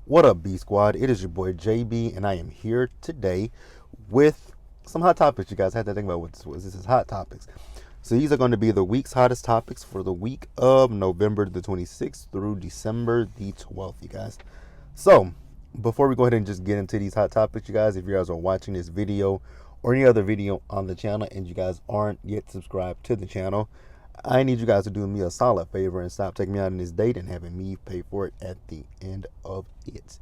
What up, B Squad? It is your boy JB, and I am here today with some hot topics. You guys had to think about what this was. This is hot topics. So these are going to be the week's hottest topics for the week of November the 26th through December the 12th, you guys. So before we go ahead and just get into these hot topics, you guys, if you guys are watching this video or any other video on the channel and you guys aren't yet subscribed to the channel, I need you guys to do me a solid favor and stop taking me out on this date and having me pay for it at the end of it.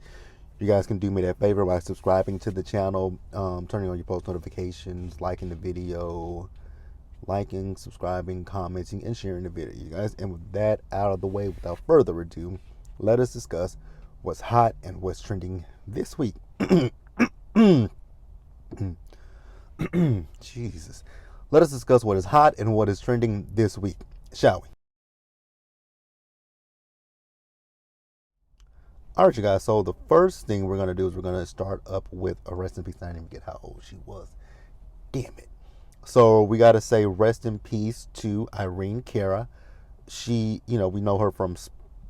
You guys can do me that favor by subscribing to the channel, turning on your post notifications, liking the video, liking, subscribing, commenting, and sharing the video, you guys. And with that out of the way, without further ado, let us discuss what's hot and what's trending this week. Jesus. Let us discuss what is hot and what is trending this week, shall we? All right, you guys. So the first thing we're gonna do is we're gonna start up with a rest in peace. I didn't even get how old she was. Damn it. So we gotta say rest in peace to Irene Cara. She, we know her from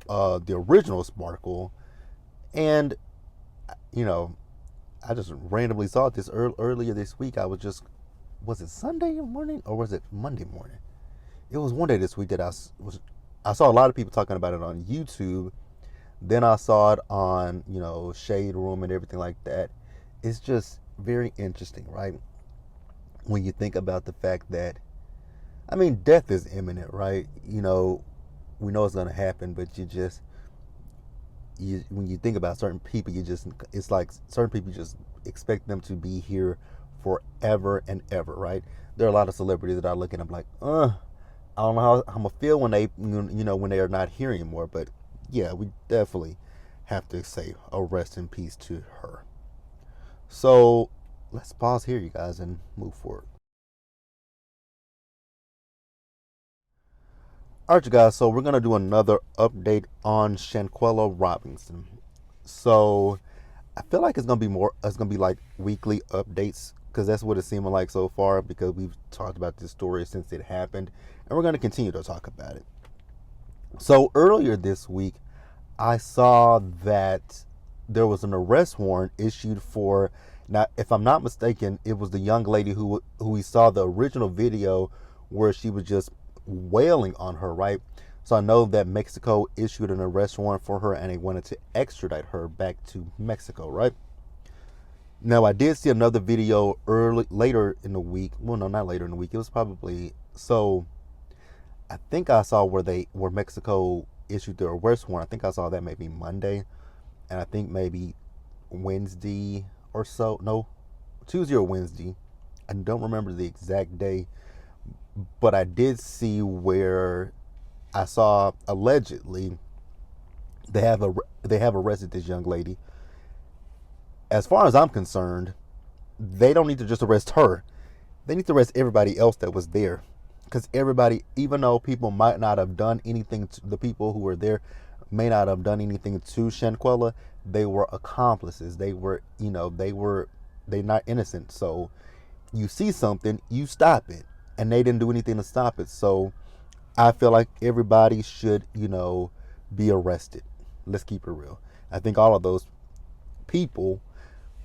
the original Sparkle, and you know, I just randomly saw this earlier this week. Was it Sunday morning or was it Monday morning? It was one day this week that I saw a lot of people talking about it on YouTube. Then I saw it on, Shade Room and everything like that. It's just very interesting, right? When you think about the fact that, death is imminent, right? We know it's going to happen, but when you think about certain people, it's like certain people just expect them to be here forever and ever, right? There are a lot of celebrities that I look at and I'm like, I don't know how I'm gonna feel when when they are not here anymore. But yeah, we definitely have to say a rest in peace to her. So let's pause here, you guys, and move forward. All right, you guys. So we're gonna do another update on Shanquella Robinson. So I feel like it's gonna be more. It's gonna be like weekly updates because that's what it's seeming like so far. Because we've talked about this story since it happened, and we're gonna continue to talk about it. So earlier this week, I saw that there was an arrest warrant issued for. Now, if I'm not mistaken, it was the young lady who we saw the original video where she was just wailing on her, right? So I know that Mexico issued an arrest warrant for her and they wanted to extradite her back to Mexico, right? Now I did see another video later in the week. Well, no, not later in the week. It was probably I think I saw where Mexico issued the arrest warrant. I think I saw that maybe Monday, and I think maybe Wednesday or so. No, Tuesday or Wednesday. I don't remember the exact day, but I did see where I saw allegedly they have arrested this young lady. As far as I'm concerned, they don't need to just arrest her. They need to arrest everybody else that was there. Because everybody, even though people might not have done anything, the people who were there may not have done anything to Shanquella, they were accomplices. They're not innocent. So you see something, you stop it. And they didn't do anything to stop it. So I feel like everybody should, be arrested. Let's keep it real. I think all of those people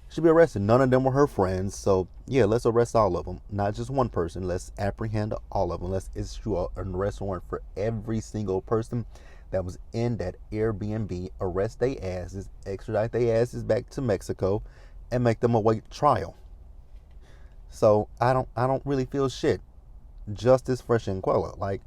should be arrested. None of them were her friends. So yeah, let's arrest all of them. Not just one person. Let's apprehend all of them. Let's issue an arrest warrant for every single person that was in that Airbnb. Arrest their asses, extradite their asses back to Mexico, and make them await trial. So I don't really feel shit. Justice for Shanquella. Like,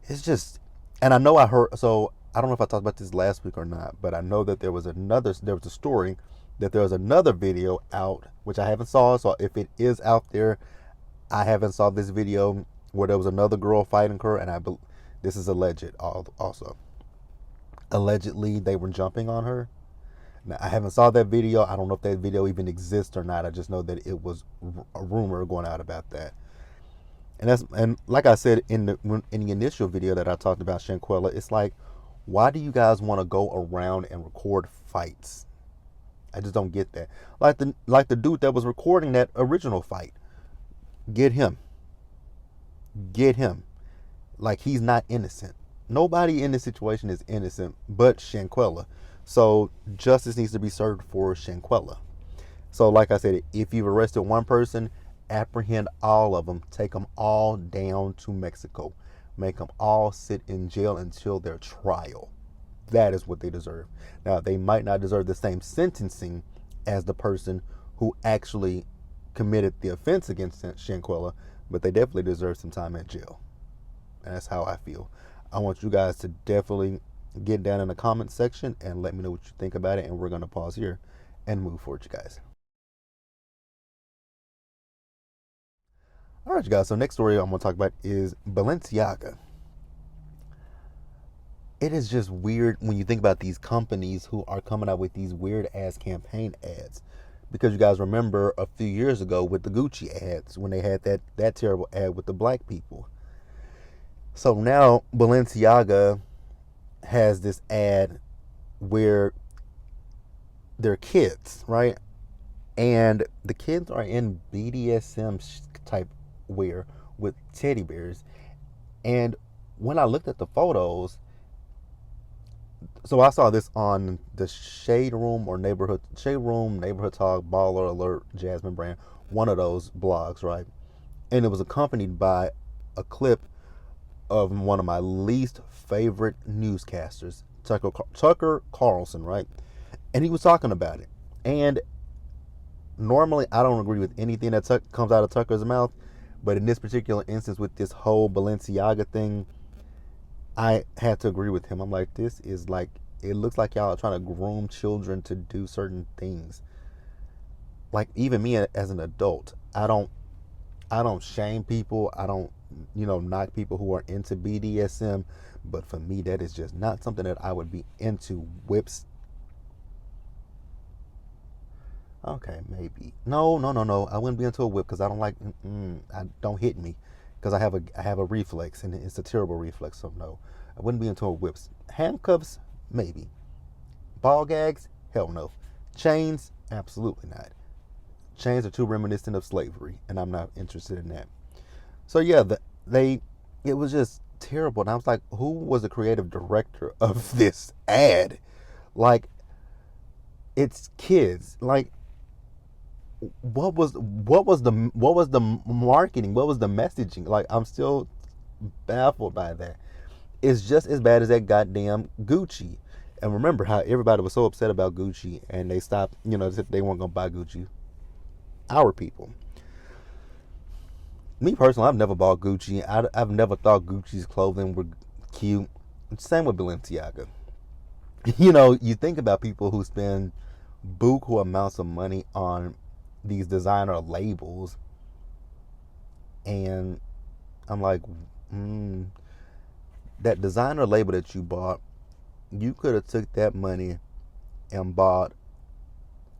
it's just, and I know I heard, so I don't know if I talked about this last week or not, but I know that there was a story that there was another video out, which I haven't saw. So if it is out there, I haven't saw this video where there was another girl fighting her, and this is alleged also. Allegedly, they were jumping on her. Now, I haven't saw that video. I don't know if that video even exists or not. I just know that it was a rumor going out about that. And like I said in the initial video that I talked about Shanquella, it's like, why do you guys want to go around and record fights? I just don't get that. Like the dude that was recording that original fight, get him. Like, he's not innocent. Nobody in this situation is innocent but Shanquella. So justice needs to be served for Shanquella. So, like I said, if you've arrested one person, apprehend all of them, take them all down to Mexico, make them all sit in jail until their trial. That is what they deserve. Now, they might not deserve the same sentencing as the person who actually committed the offense against Shanquella, but they definitely deserve some time in jail. And that's how I feel. I want you guys to definitely get down in the comment section and let me know what you think about it. And we're going to pause here and move forward, you guys. All right, you guys. So next story I'm going to talk about is Balenciaga. It is just weird when you think about these companies who are coming out with these weird ass campaign ads. Because you guys remember a few years ago with the Gucci ads when they had that terrible ad with the black people. So now Balenciaga has this ad where they're kids, right? And the kids are in BDSM type wear with teddy bears. And when I looked at the photos, so I saw this on the Shade Room Neighborhood Talk, Baller Alert, Jasmine Brand, one of those blogs, right? And it was accompanied by a clip of one of my least favorite newscasters, Tucker Carlson, right? And he was talking about it. And normally I don't agree with anything that comes out of Tucker's mouth, but in this particular instance with this whole Balenciaga thing, I had to agree with him. I'm like, this is like, it looks like y'all are trying to groom children to do certain things. Like even me as an adult, I don't shame people. I don't, knock people who are into BDSM. But for me, that is just not something that I would be into. Whips. Okay, maybe. No. I wouldn't be into a whip because I don't like. I don't hit me because I have a reflex and it's a terrible reflex. So no, I wouldn't be into a whips. Handcuffs, maybe. Ball gags, hell no. Chains, absolutely not. Chains are too reminiscent of slavery, and I'm not interested in that. So yeah, it was just terrible, and I was like, who was the creative director of this ad? Like, it's kids. Like, what was the marketing? What was the messaging? Like, I'm still baffled by that. It's just as bad as that goddamn Gucci. And remember how everybody was so upset about Gucci, and they stopped. They weren't gonna buy Gucci. Our people. Me personally, I've never bought Gucci. I've never thought Gucci's clothing were cute. Same with Balenciaga. You think about people who spend buku amounts of money on these designer labels, and I'm like, that designer label that you bought, you could have took that money and bought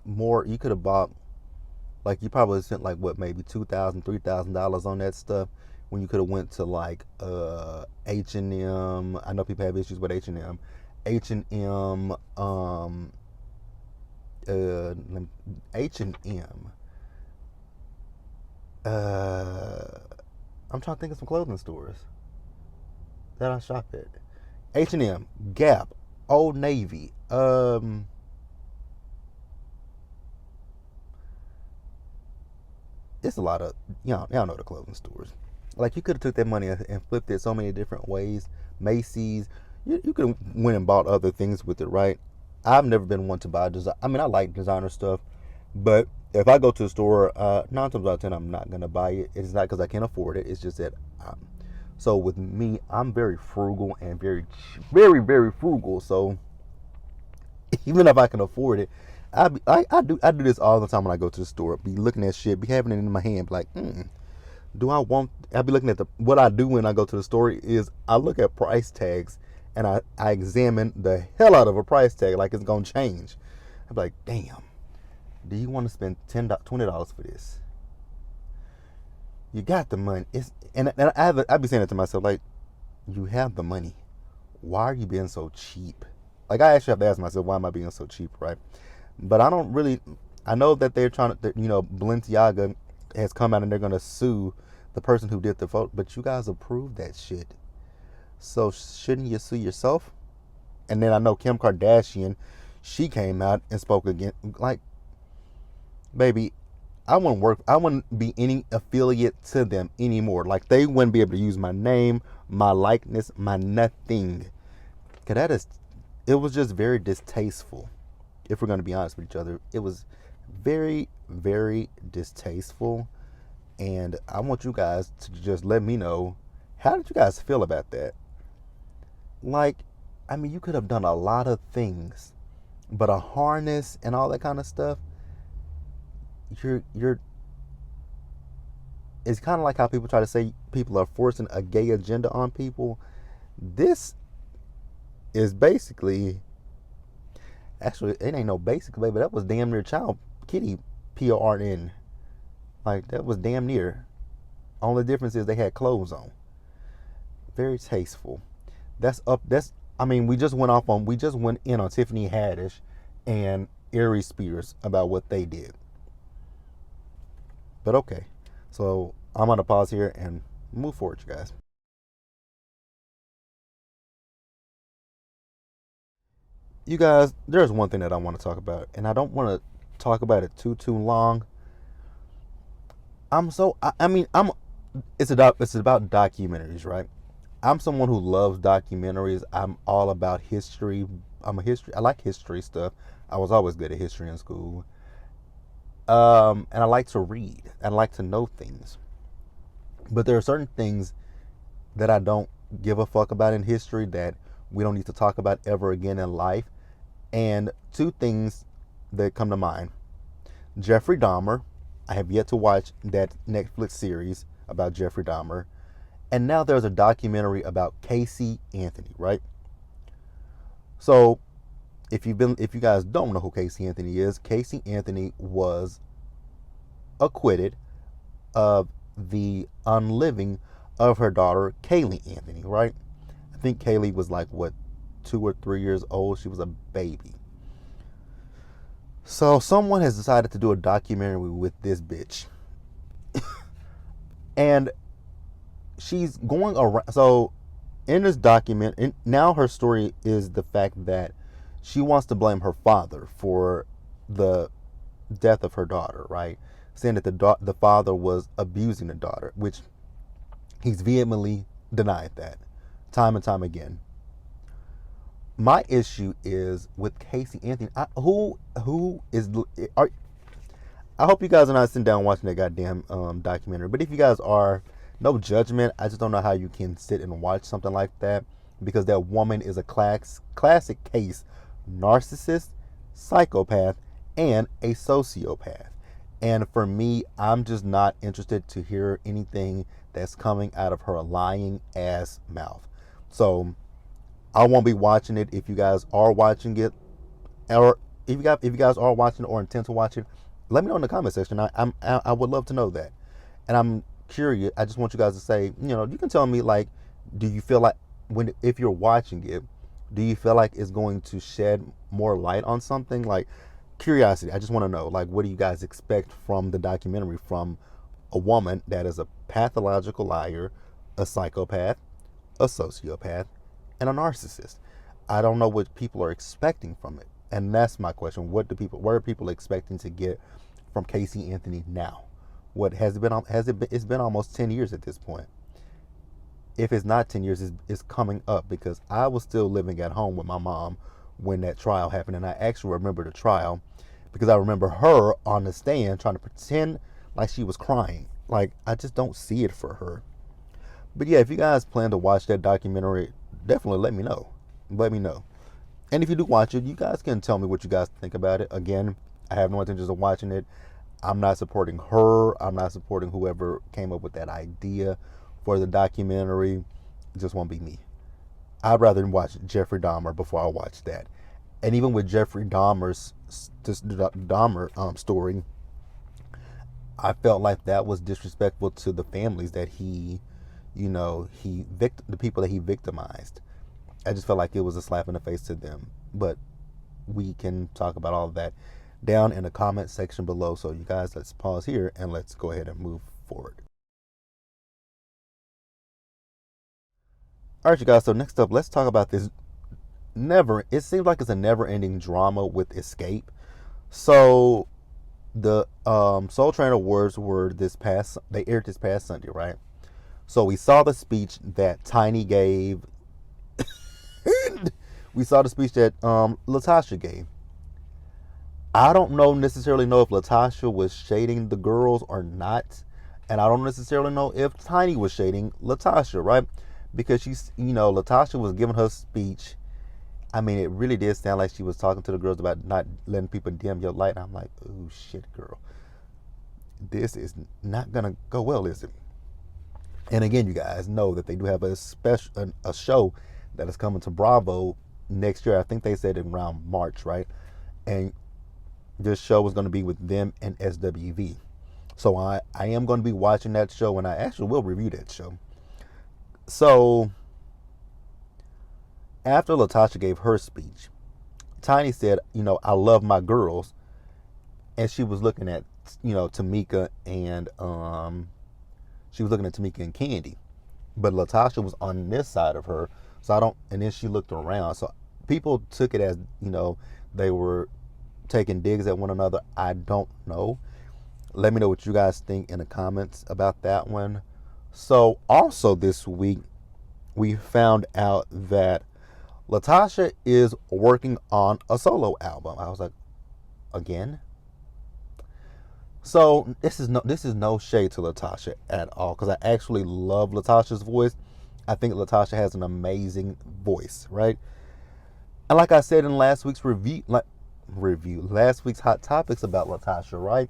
more. You could have bought, like, you probably spent like what, maybe $2,000, $3,000 on that stuff when you could have went to like H&M. I know people have issues with H&M. H&M, H&M. I'm trying to think of some clothing stores that I shop at. H&M, Gap, Old Navy. It's a lot of, y'all know the clothing stores. Like, you could have took that money and flipped it so many different ways. Macy's, you could have went and bought other things with it, right? I've never been one to buy design. I mean, I like designer stuff, but if I go to a store, 9 times out of 10, I'm not gonna buy it. It's not because I can't afford it. It's just that. So with me, I'm very frugal and very, very, very frugal. So even if I can afford it, I do this all the time when I go to the store. Be looking at shit, be having it in my hand, like, do I want? I be looking at what I do when I go to the store is I look at price tags and I examine the hell out of a price tag like it's gonna change. I'm like, damn, do you want to spend $20 for this? You got the money. And I be saying it to myself, like, you have the money. Why are you being so cheap? Like, I actually have to ask myself, why am I being so cheap, right? But I don't really. I know that they're trying to, Balenciaga has come out and they're gonna sue the person who did the photo. But you guys approved that shit, so shouldn't you sue yourself? And then I know Kim Kardashian, she came out and spoke again. Like, baby, I wouldn't be any affiliate to them anymore. Like, they wouldn't be able to use my name, my likeness, my nothing. Cause it was just very distasteful. If we're gonna be honest with each other, it was very, very distasteful. And I want you guys to just let me know, how did you guys feel about that? Like, I mean, you could have done a lot of things, but a harness and all that kind of stuff, you're it's kind of like how people try to say people are forcing a gay agenda on people. This is basically, actually, it ain't no basically, but that was damn near child kitty PRN. Like, that was damn near. Only difference is they had clothes on. Very tasteful. I mean, we just went in on Tiffany Haddish and Aries Spears about what they did. But okay. So I'm gonna pause here and move forward, you guys. You guys, there's one thing that I want to talk about, and I don't want to talk about it too long. I mean, it's about documentaries, right? I'm someone who loves documentaries. I'm all about history. I like history stuff. I was always good at history in school. And I like to read. I like to know things. But there are certain things that I don't give a fuck about in history that we don't need to talk about ever again in life. And two things that come to mind: Jeffrey Dahmer. I have yet to watch that Netflix series about Jeffrey Dahmer. And now there's a documentary about Casey Anthony, right? So if you guys don't know who Casey Anthony is, Casey Anthony was acquitted of the unliving of her daughter Kaylee Anthony, right? I think Kaylee was like, what, 2 or 3 years old. She was a baby. So someone has decided to do a documentary with this bitch. And she's going around. So in this document, now her story is the fact that she wants to blame her father for the death of her daughter, right? Saying that the father was abusing the daughter, which he's vehemently denied that time and time again. My issue is with Casey Anthony. I hope you guys are not sitting down watching that goddamn documentary. But if you guys are, no judgment. I just don't know how you can sit and watch something like that, because that woman is a classic case narcissist, psychopath, and a sociopath. And for me, I'm just not interested to hear anything that's coming out of her lying ass mouth. So I won't be watching it. If you guys are watching it, or if you guys are watching it or intend to watch it, let me know in the comment section. I would love to know that, and I'm curious. I just want you guys to say, you can tell me, like, do you feel like, if you're watching it, do you feel like it's going to shed more light on something? Like, curiosity. I just want to know, like, what do you guys expect from the documentary from a woman that is a pathological liar, a psychopath, a sociopath, and a narcissist? I don't know what people are expecting from it. And that's my question. What are people expecting to get from Casey Anthony now? What has it been? It's been almost 10 years at this point. If it's not 10 years, it's coming up, because I was still living at home with my mom when that trial happened. And I actually remember the trial because I remember her on the stand trying to pretend like she was crying. Like, I just don't see it for her. But yeah, if you guys plan to watch that documentary, definitely let me know. Let me know. And if you do watch it, you guys can tell me what you guys think about it. Again, I have no intentions of watching it. I'm not supporting her. I'm not supporting whoever came up with that idea for the documentary. It just won't be me. I'd rather watch Jeffrey Dahmer before I watch that. And even with Jeffrey Dahmer's story, I felt like that was disrespectful to the families that the people that he victimized. I just felt like it was a slap in the face to them. But we can talk about all of that down in the comment section below. So you guys, let's pause here and let's go ahead and move forward. All right, you guys. So next up, let's talk about this never. It seems like it's a never-ending drama with Escape. So the Soul Train Awards were this past. They aired this past Sunday, right? So we saw the speech that Tiny gave. We saw the speech that Latasha gave. I don't necessarily know if Latasha was shading the girls or not, and I don't necessarily know if Tiny was shading Latasha, right? Because Latasha was giving her speech. I mean, it really did sound like she was talking to the girls about not letting people dim your light. I'm like, oh shit, girl, this is not gonna go well, is it? And again, you guys know that they do have a show that is coming to Bravo next year. I think they said in around March, right? And this show is going to be with them and SWV. So I am going to be watching that show, and I actually will review that show. So after Latasha gave her speech, Tiny said, I love my girls. And she was looking at, Tamika and Candy. But Latasha was on this side of her. And then she looked around. So people took it as, they were taking digs at one another. I don't know. Let me know what you guys think in the comments about that one. So also this week, we found out that Latasha is working on a solo album. I was like, again? So this is no shade to Latasha at all, because I actually love Latasha's voice. I think Latasha has an amazing voice, right? And like I said in last week's last week's Hot Topics about Latasha, right?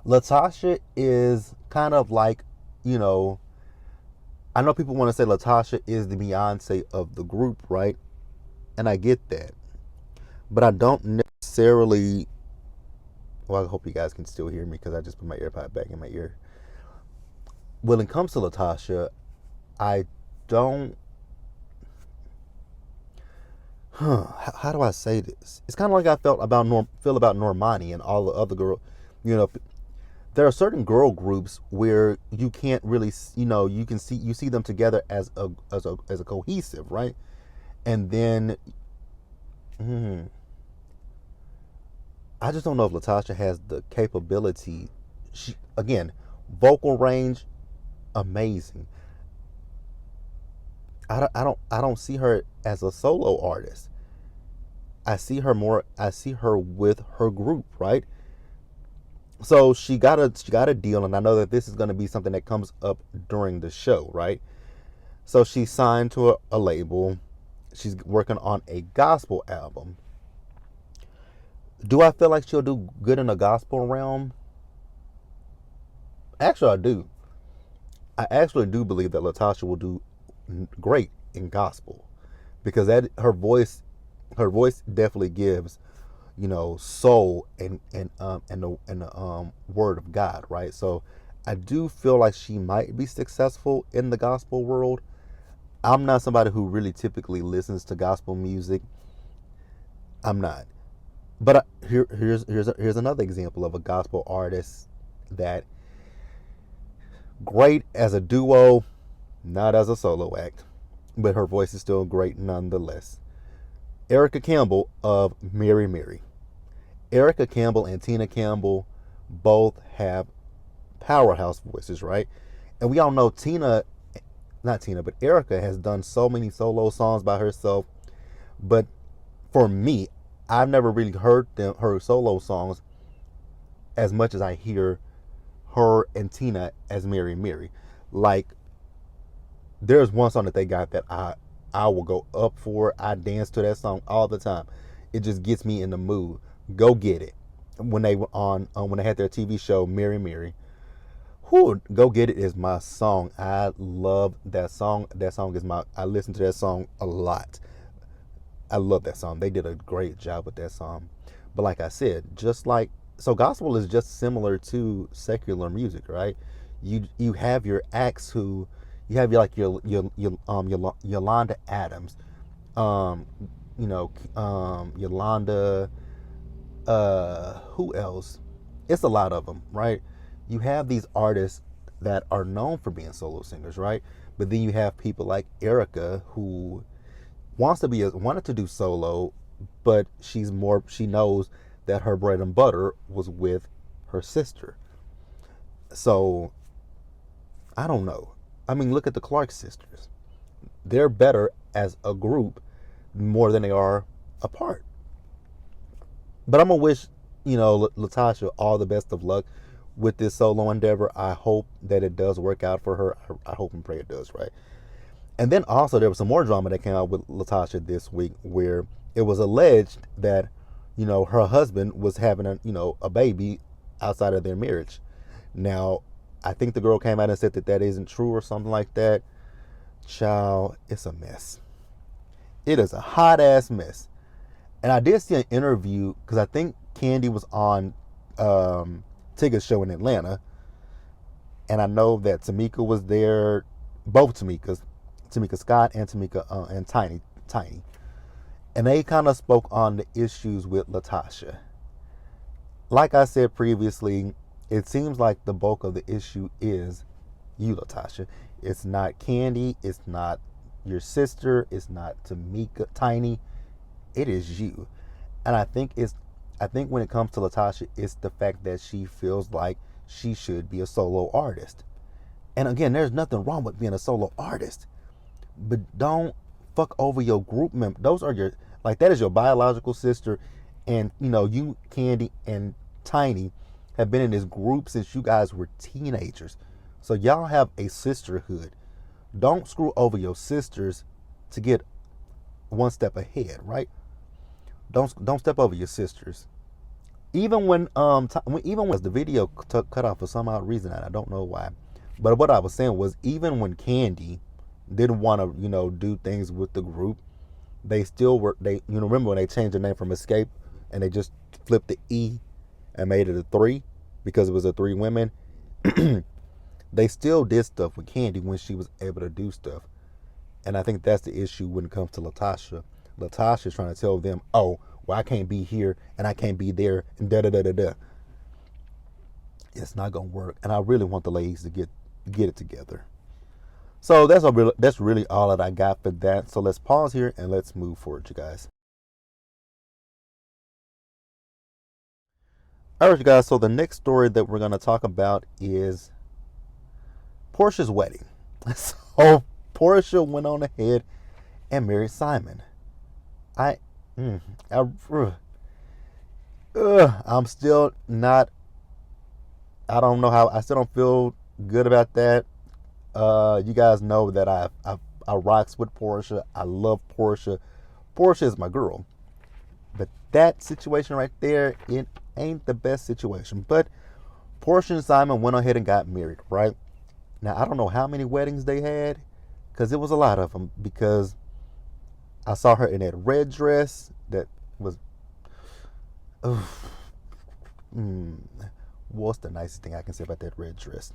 Latasha is kind of like, I know people want to say Latasha is the Beyonce of the group, right? And I get that. But I don't necessarily, well, I hope you guys can still hear me because I just put my AirPod back in my ear. When it comes to Latasha, I don't, how do I say this? It's kind of like I feel about Normani and all the other girls. There are certain girl groups where you can't really, you see them together as a cohesive, right? And then, I just don't know if Latasha has the capability. Again, vocal range, amazing. I don't see her as a solo artist. I see her with her group, right? So she got a deal, and I know that this is going to be something that comes up during the show, right? So she signed to a label. She's working on a gospel album. Do I feel like she'll do good in the gospel realm? Actually, I do. I actually do believe that Latasha will do great in gospel, because that her voice definitely gives, soul and the word of God, right? So I do feel like she might be successful in the gospel world. I'm not somebody who really typically listens to gospel music. I'm not. But here's another example of a gospel artist that great as a duo, not as a solo act, but her voice is still great nonetheless. Erica Campbell of Mary Mary. Erica Campbell and Tina Campbell both have powerhouse voices, right? And we all know but Erica has done so many solo songs by herself. But for me, I've never really heard her solo songs as much as I hear her and Tina as Mary Mary. Like, there's one song that they got that I will go up for. I dance to that song all the time. It just gets me in the mood. Go Get It. When they were when they had their TV show Mary Mary. Go Get It is my song. I love that song. That song is I listen to that song a lot. I love that song. They did a great job with that song. But like I said, so gospel is just similar to secular music, right? You have your acts who you have your Yolanda Adams, Yolanda, who else? It's a lot of them, right? You have these artists that are known for being solo singers, right? But then you have people like Erica who, wanted to do solo, but she knows that her bread and butter was with her sister. So I don't know. I mean, look at the Clark sisters. They're better as a group more than they are apart. But I'm gonna wish, Latasha all the best of luck with this solo endeavor. I hope that it does work out for her. I hope and pray it does, right? And then also there was some more drama that came out with Latasha this week, where it was alleged that, her husband was having a baby outside of their marriage. Now, I think the girl came out and said that that isn't true or something like that. Child, it's a mess. It is a hot ass mess. And I did see an interview because I think Candy was on Tigger's show in Atlanta, and I know that Tamika was there, both Tamikas, Tamika Scott and Tamika and Tiny, and they kind of spoke on the issues with Latasha. Like I said previously, it seems like the bulk of the issue is you, Latasha. It's not Candy. It's not your sister. It's not Tamika, Tiny. It is you. And I think when it comes to Latasha, it's the fact that she feels like she should be a solo artist. And again, there's nothing wrong with being a solo artist, but don't fuck over your group member. Those are that is your biological sister, and you, Candy, and Tiny have been in this group since you guys were teenagers. So y'all have a sisterhood. Don't screw over your sisters to get one step ahead, right? Don't step over your sisters. Even when the video cut off for some odd reason, and I don't know why. But what I was saying was, even when Candy didn't want to do things with the group, they still were. Remember when they changed the name from Escape and they just flipped the E and made it a 3 because it was a 3 women. They still did stuff with Candy when she was able to do stuff. And I think that's the issue when it comes to Latasha. Latasha's trying to tell them, oh, well, I can't be here and I can't be there and da-da-da-da-da. It's not going to work. And I really want the ladies to get it together. So that's really all that I got for that. So let's pause here and let's move forward, you guys. All right, you guys. So the next story that we're going to talk about is Porsche's Wedding. So Porsche went on ahead and married Simon. I'm still not. I don't know how. I still don't feel good about that. You guys know that I rocks with Porsche. I love Porsche. Porsche is my girl. But that situation right there, it ain't the best situation. But Porsche and Simon went ahead and got married, right? Now, I don't know how many weddings they had, because it was a lot of them, because I saw her in that red dress that was, what's the nicest thing I can say about that red dress?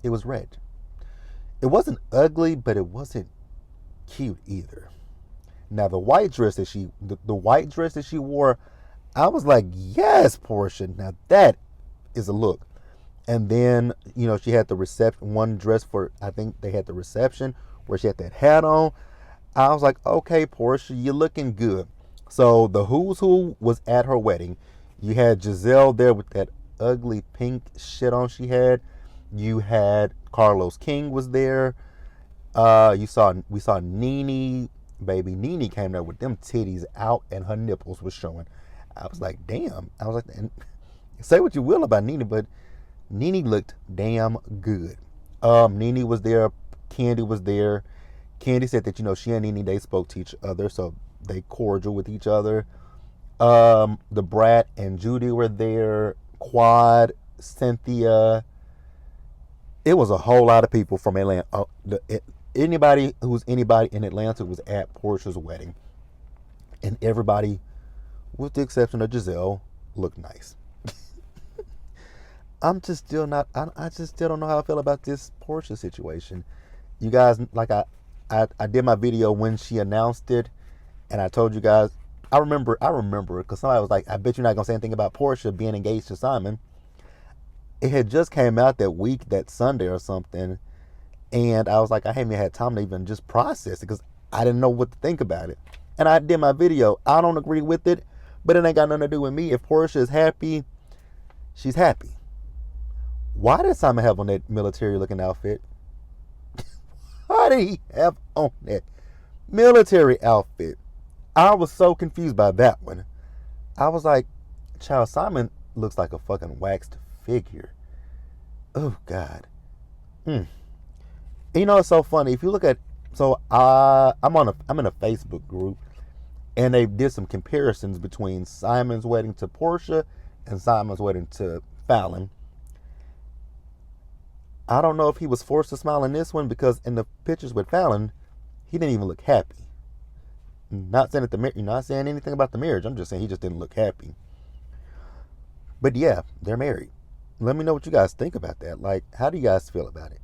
It was red. It wasn't ugly, but it wasn't cute either. Now, the white dress that she wore, I was like, yes, Porsche. Now, that is a look. And then, she had the reception, one dress for, I think they had the reception where she had that hat on. I was like, okay, Porsche, you're looking good. So the who's who was at her wedding. You had Giselle there with that ugly pink shit on she had. You had Carlos King was there. We saw Nene, baby. Nene came there with them titties out and her nipples was showing. I was like, damn. I was like, and say what you will about Nene, but Nene looked damn good. Nene was there. Candy was there. Candy said that, she and Nene, they spoke to each other, so they cordial with each other. The Brat and Judy were there. Quad, Cynthia. It was a whole lot of people from Atlanta. Anybody in Atlanta was at Porsche's wedding. And everybody, with the exception of Giselle, looked nice. I just still don't know how I feel about this Porsche situation. You guys, like I did my video when she announced it, and I told you guys, I remember because somebody was like, I bet you're not going to say anything about Porsche being engaged to Simon. It had just came out that week, that Sunday or something, and I was like, I haven't had time to even just process it, because I didn't know what to think about it. And I did my video. I don't agree with it, but it ain't got nothing to do with me. If Porsche is happy, she's happy. Why did Simon have on that military looking outfit? Why did he have on that military outfit? I was so confused by that one. I was like, child, Simon looks like a fucking waxed figure. Oh, God. You know, it's so funny. If you look at, I'm in a Facebook group, and they did some comparisons between Simon's wedding to Portia and Simon's wedding to Fallon. I don't know if he was forced to smile in this one, because in the pictures with Fallon, he didn't even look happy. Not saying that not saying anything about the marriage. I'm just saying he just didn't look happy. But yeah, they're married. Let me know what you guys think about that. Like, how do you guys feel about it?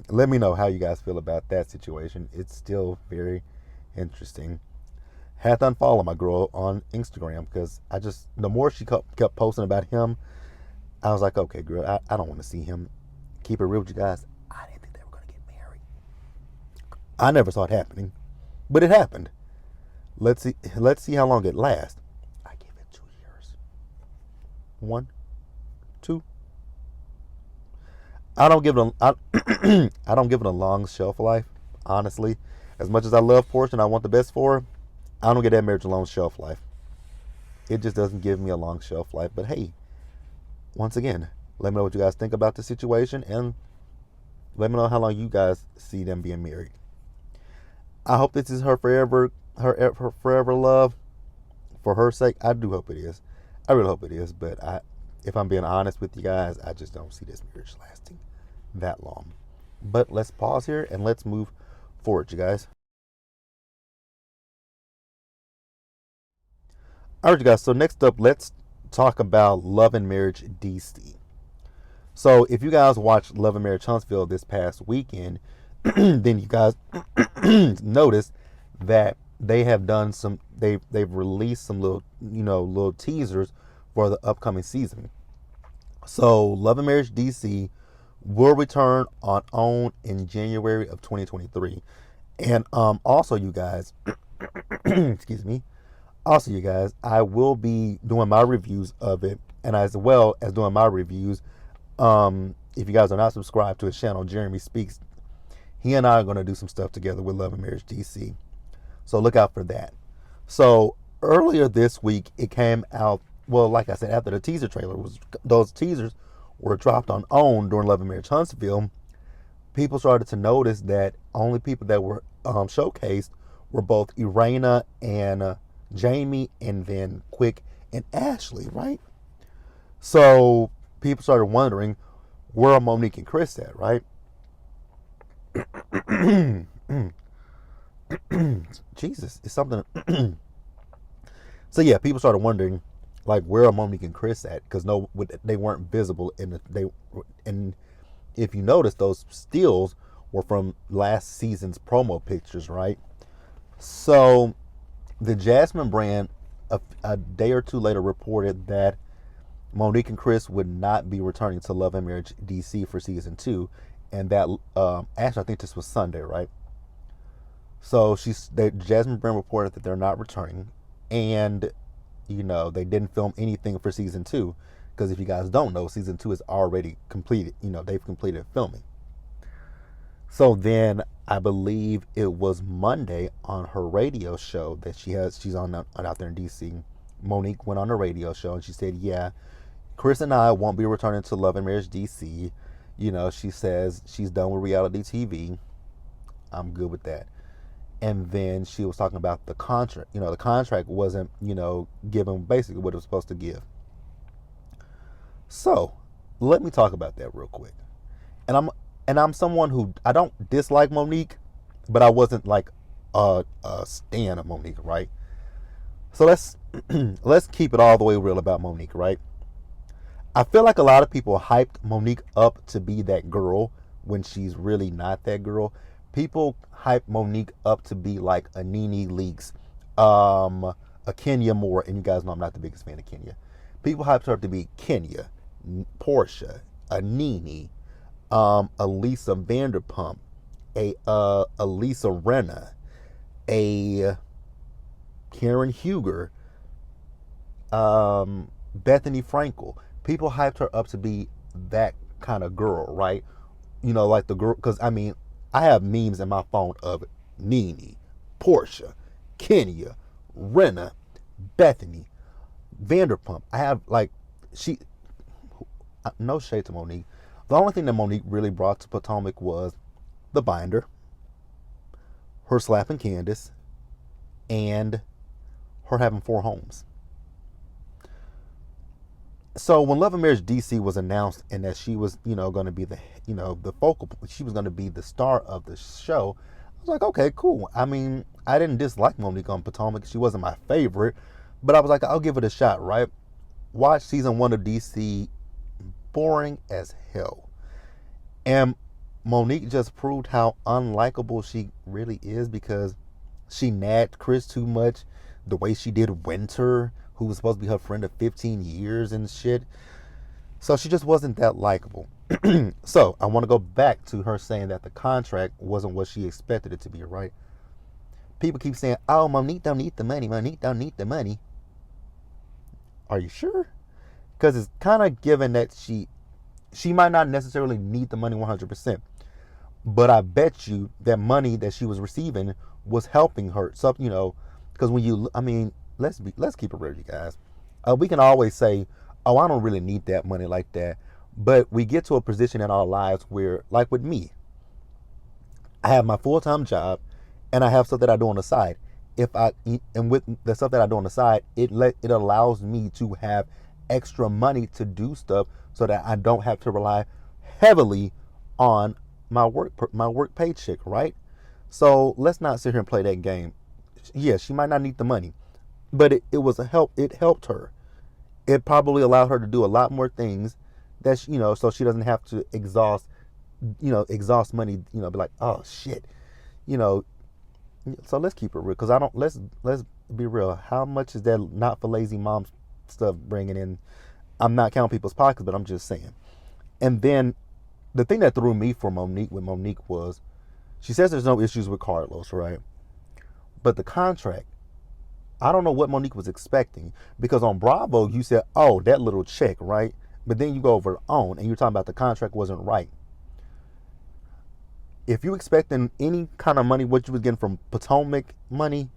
Let me know how you guys feel about that situation. It's still very interesting. Had to unfollow my girl on Instagram, because the more she kept posting about him, I was like, okay, girl, I don't want to see him. Keep it real with you guys. I didn't think they were going to get married. I never saw it happening, but it happened. Let's see how long it lasts. I give it 2 years. 1, 2. I don't give it a long shelf life, honestly. As much as I love Porsche and I want the best for her, I don't get that marriage a long shelf life. It just doesn't give me a long shelf life. But hey, once again, let me know what you guys think about the situation, and let me know how long you guys see them being married. I hope this is her forever love. For her sake, I do hope it is. I really hope it is. But if I'm being honest with you guys, I just don't see this marriage lasting that long. But let's pause here and let's move forward, you guys. All right, you guys. So next up, let's talk about Love and Marriage DC. So if you guys watched Love and Marriage Huntsville this past weekend, then you guys noticed that they have done they've released some little teasers for the upcoming season. So Love and Marriage DC will return on OWN in January of 2023. And also, you guys, excuse me. Also, you guys, I will be doing my reviews of it, and as well as doing my reviews. If you guys are not subscribed to his channel, Jeremy Speaks, he and I are going to do some stuff together with Love and Marriage DC. So look out for that. So earlier this week, it came out, well, like I said, after the teaser trailer those teasers were dropped on OWN during Love and Marriage Huntsville, people started to notice that only people that were showcased were both Irena and Jamie, and then Quick and Ashley, right? So people started wondering, where are Monique and Chris at, right? Jesus, it's something. So yeah, people started wondering, like, where are Monique and Chris at? Because they weren't visible and if you notice, those stills were from last season's promo pictures, right? So the Jasmine brand a day or two later reported that Monique and Chris would not be returning to Love and Marriage DC for season 2, and that actually, I think this was Sunday, right? So Jasmine brand reported that they're not returning, and they didn't film anything for season 2, because if you guys don't know, season 2 is already completed. They've completed filming. So then I believe it was Monday on her radio show that she's on out there in DC. Monique went on a radio show and she said, yeah, Chris and I won't be returning to Love and Marriage DC. She says she's done with reality TV. I'm good with that. And then she was talking about the contract. The contract wasn't, given basically what it was supposed to give. So let me talk about that real quick. And I'm someone who, I don't dislike Monique, but I wasn't like a stan of Monique, right? So let's keep it all the way real about Monique, right? I feel like a lot of people hyped Monique up to be that girl when she's really not that girl. People hype Monique up to be like a Nene Leakes, a Kenya Moore, and you guys know I'm not the biggest fan of Kenya. People hyped her up to be Kenya, Portia, a Nene, a Lisa Vanderpump, a Lisa Renna, a Karen Huger, Bethany Frankel. People hyped her up to be that kind of girl, right? Like the girl, because I mean, I have memes in my phone of Nene, Portia, Kenya, Renna, Bethany, Vanderpump. I have like, she, no shade to Monique. The only thing that Monique really brought to Potomac was the binder, her slapping Candace, and her having 4 homes. So when Love and Marriage DC was announced and that she was, going to be the focal, she was going to be the star of the show, I was like, okay, cool. I mean, I didn't dislike Monique on Potomac. She wasn't my favorite, but I was like, I'll give it a shot, right? Watch season 1 of DC, boring as hell. And Monique just proved how unlikable she really is because she nagged Chris too much. The way she did Winter, who was supposed to be her friend of 15 years and shit. So she just wasn't that likable. So I want to go back to her saying that the contract wasn't what she expected it to be, right? People keep saying, oh, Monique don't need the money. Monique don't need the money. Are you sure? Because it's kind of given that she might not necessarily need the money 100%. But I bet you that money that she was receiving was helping her. So, because let's keep it real, you guys. We can always say, oh, I don't really need that money like that. But we get to a position in our lives where, like with me, I have my full-time job and I have stuff that I do on the side. And with the stuff that I do on the side, it allows me to have extra money to do stuff so that I don't have to rely heavily on my work paycheck, right? So let's not sit here and play that game. Yeah, she might not need the money, but it was a help. It helped her. It probably allowed her to do a lot more things that so she doesn't have to exhaust money. Be like, oh shit, you know. So let's keep it real, because I don't. Let's be real. How much is that not for lazy mom stuff bringing in? I'm not counting people's pockets, but I'm just saying. And then the thing that threw me for Monique was, she says there's no issues with Carlos, right? But the contract, I don't know what Monique was expecting, because on Bravo you said, oh, that little check, right? But then you go over OWN and you're talking about the contract wasn't right. If you expecting any kind of money, what you was getting from Potomac money,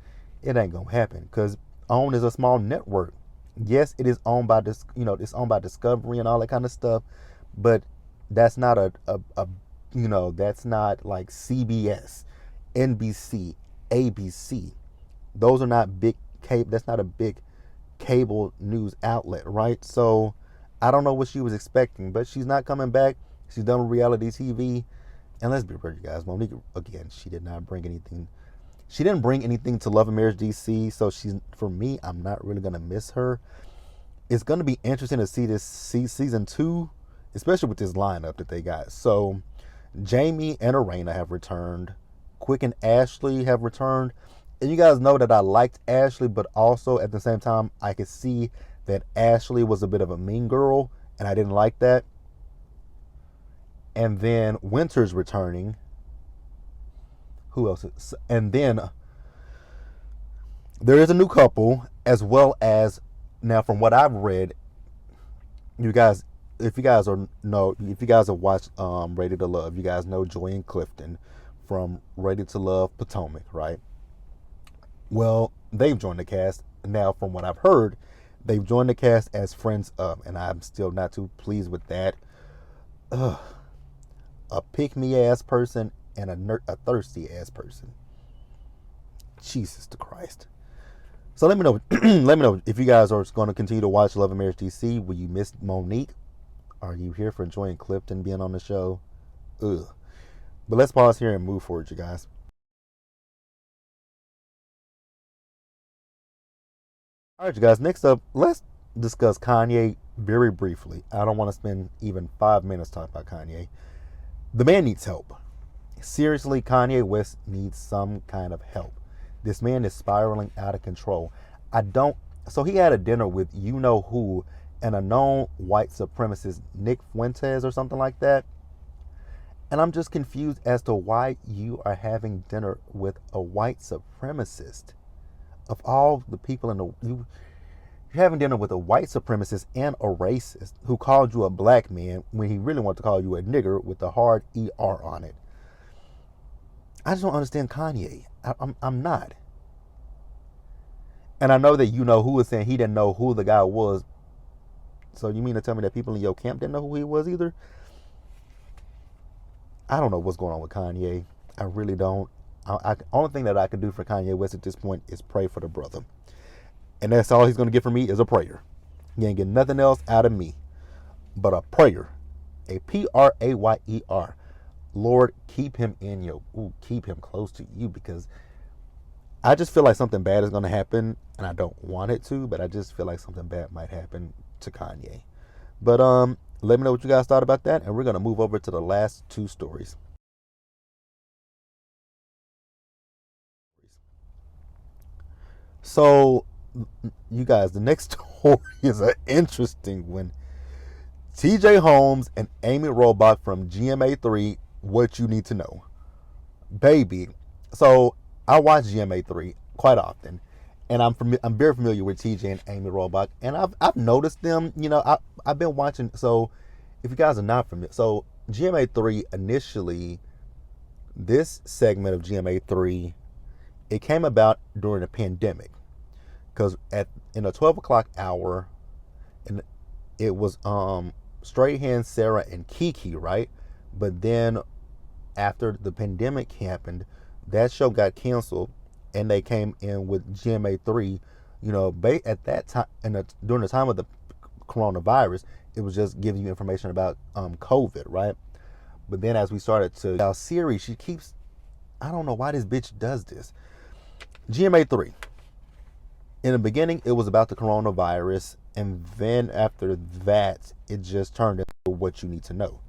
it ain't gonna happen, because OWN is a small network. Yes, it is owned by this, it's owned by Discovery and all that kind of stuff, but that's not that's not like CBS, NBC, ABC. Those are not big cable. That's not a big cable news outlet, right? So I don't know what she was expecting, but she's not coming back. She's done with reality TV. And let's be real, you guys. Monique, again, she did not bring anything. She didn't bring anything to Love and Marriage DC. So for me, I'm not really gonna miss her. It's gonna be interesting to see season 2, especially with this lineup that they got. So Jamie and Arena have returned. Quick and Ashley have returned. And you guys know that I liked Ashley, but also at the same time, I could see that Ashley was a bit of a mean girl, and I didn't like that. And then Winter's returning. Who else? And then there is a new couple, as well as, now from what I've read, you guys, if you guys have watched Ready to Love, you guys know Joy and Clifton from Ready to Love Potomac, right? Well, they've joined the cast. Now, from what I've heard, they've joined the cast as friends of, and I'm still not too pleased with that. Ugh. A pick-me-ass person and a thirsty-ass person. Jesus Christ. So let me know. Let me know if you guys are going to continue to watch Love and Marriage DC. Will you miss Monique? Are you here for Joy and Clifton being on the show? Ugh. But let's pause here and move forward, you guys. All right, you guys. Next up, let's discuss Kanye very briefly. I don't want to spend even 5 minutes talking about Kanye. The man needs help. Seriously, Kanye West needs some kind of help. This man is spiraling out of control. So he had a dinner with you-know-who and a known white supremacist, Nick Fuentes or something like that. And I'm just confused as to why you are having dinner with a white supremacist. Of all the people in the you're having dinner with a white supremacist and a racist who called you a black man when he really wanted to call you a nigger with a hard ER on it. I just don't understand Kanye. I'm not. And I know that you know who was saying he didn't know who the guy was. So you mean to tell me that people in your camp didn't know who he was either? I don't know what's going on with Kanye. I really don't. Only thing that I can do for Kanye West at this point is pray for the brother. And that's all he's going to get from me is a prayer. He ain't get nothing else out of me but a prayer. A prayer. Lord, keep him in your, keep him close to you, because I just feel like something bad is going to happen, and I don't want it to, but I just feel like something bad might happen to Kanye. But let me know what you guys thought about that, and we're going to move over to the last two stories. So, you guys, the next story is an interesting one. TJ Holmes and Amy Robach from GMA3, what you need to know. Baby. So, I watch GMA3 quite often, and I'm very familiar with TJ and Amy Robach, and I've noticed them. You know, I've been watching. So, if you guys are not familiar, so GMA3 initially, this segment of GMA3, it came about during the pandemic, because in the 12 o'clock hour, and it was Strahan, Sarah, and Kiki, right? But then after the pandemic happened, that show got canceled, and they came in with GMA3. You know, at that time, and during the time of the coronavirus, it was just giving you information about COVID, right? But then as we started to our series, she keeps, I don't know why this bitch does this. GMA3. In the beginning, it was about the coronavirus, and then after that, it just turned into what you need to know.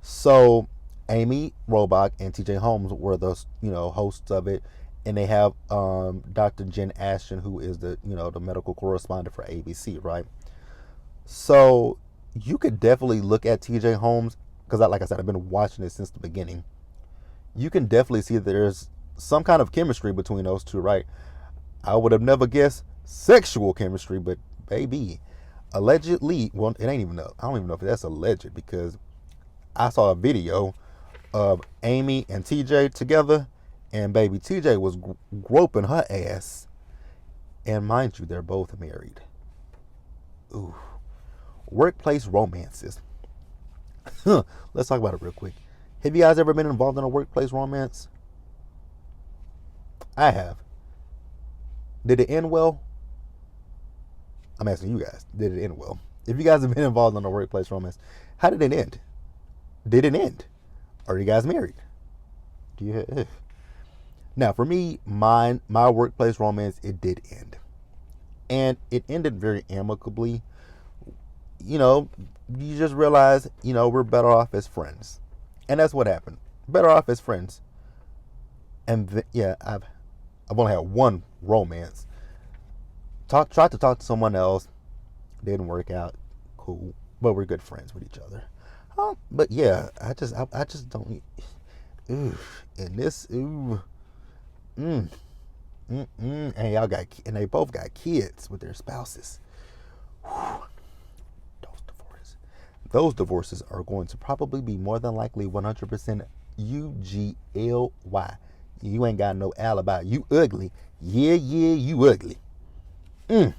So, Amy Robach and TJ Holmes were the hosts of it, and they have Dr. Jen Ashton, who is the the medical correspondent for ABC, right? So you could definitely look at TJ Holmes, because like I said, I've been watching it since the beginning. You can definitely see that there's some kind of chemistry between those two, right? I would have never guessed sexual chemistry, but baby, allegedly, well, it ain't even I don't even know if that's alleged, because I saw a video of Amy and TJ together, and baby, TJ was groping her ass, and mind you, they're both married. Ooh, workplace romances. Let's talk about it real quick. Have you guys ever been involved in a workplace romance? I have. Did it end well? I'm asking you guys. Did it end well? If you guys have been involved in a workplace romance, how did it end? Did it end? Are you guys married? Do you? Now, for me, my workplace romance, it did end, and it ended very amicably. You just realize, we're better off as friends, and that's what happened. Better off as friends, and I've only had one romance. Tried to talk to someone else, didn't work out. Cool, but we're good friends with each other. But yeah, I just don't. Ooh, and this and y'all and they both got kids with their spouses. Whew. Those divorces are going to probably be more than likely 100% UGLY. You ain't got no alibi. You ugly. Yeah, you ugly. Good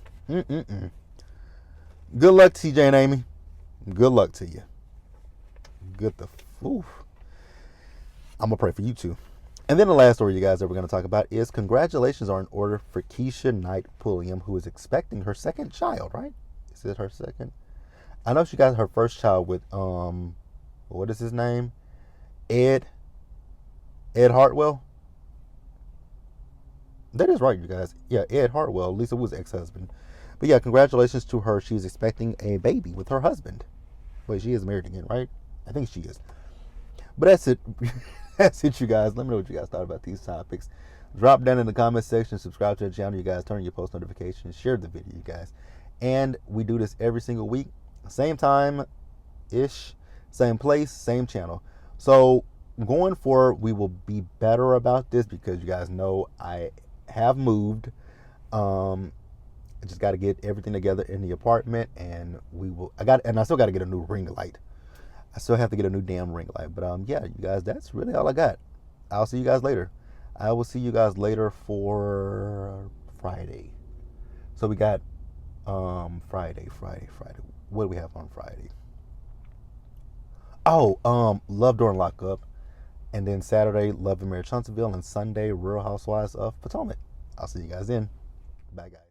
luck, TJ and Amy. Good luck to you. I'm gonna pray for you too. And then the last story, you guys, that we're gonna talk about is congratulations are in order for Keisha Knight Pulliam, who is expecting her second child, right? Is it her second? I know she got her first child with what is his name? Ed Hartwell. That is right, you guys. Yeah, Ed Hartwell, Lisa Wu's ex-husband. But yeah, congratulations to her. She's expecting a baby with her husband. Wait, she is married again, right? I think she is. But that's it. That's it, you guys. Let me know what you guys thought about these topics. Drop down in the comment section. Subscribe to the channel, you guys. Turn on your post notifications. Share the video, you guys. And we do this every single week. Same time-ish. Same place. Same channel. So going forward, we will be better about this because you guys know I have moved. Um, I just got to get everything together in the apartment, and we will. I still got to get a new ring light. I still have to get a new damn ring light. But yeah, you guys, that's really all I got. I'll see you guys later. I will see you guys later for Friday. So we got Friday. What do we have on Friday? Oh, Love During Lockup. And then Saturday, Love and Marriage Huntsville, and Sunday, Real Housewives of Potomac. I'll see you guys then. Bye, guys.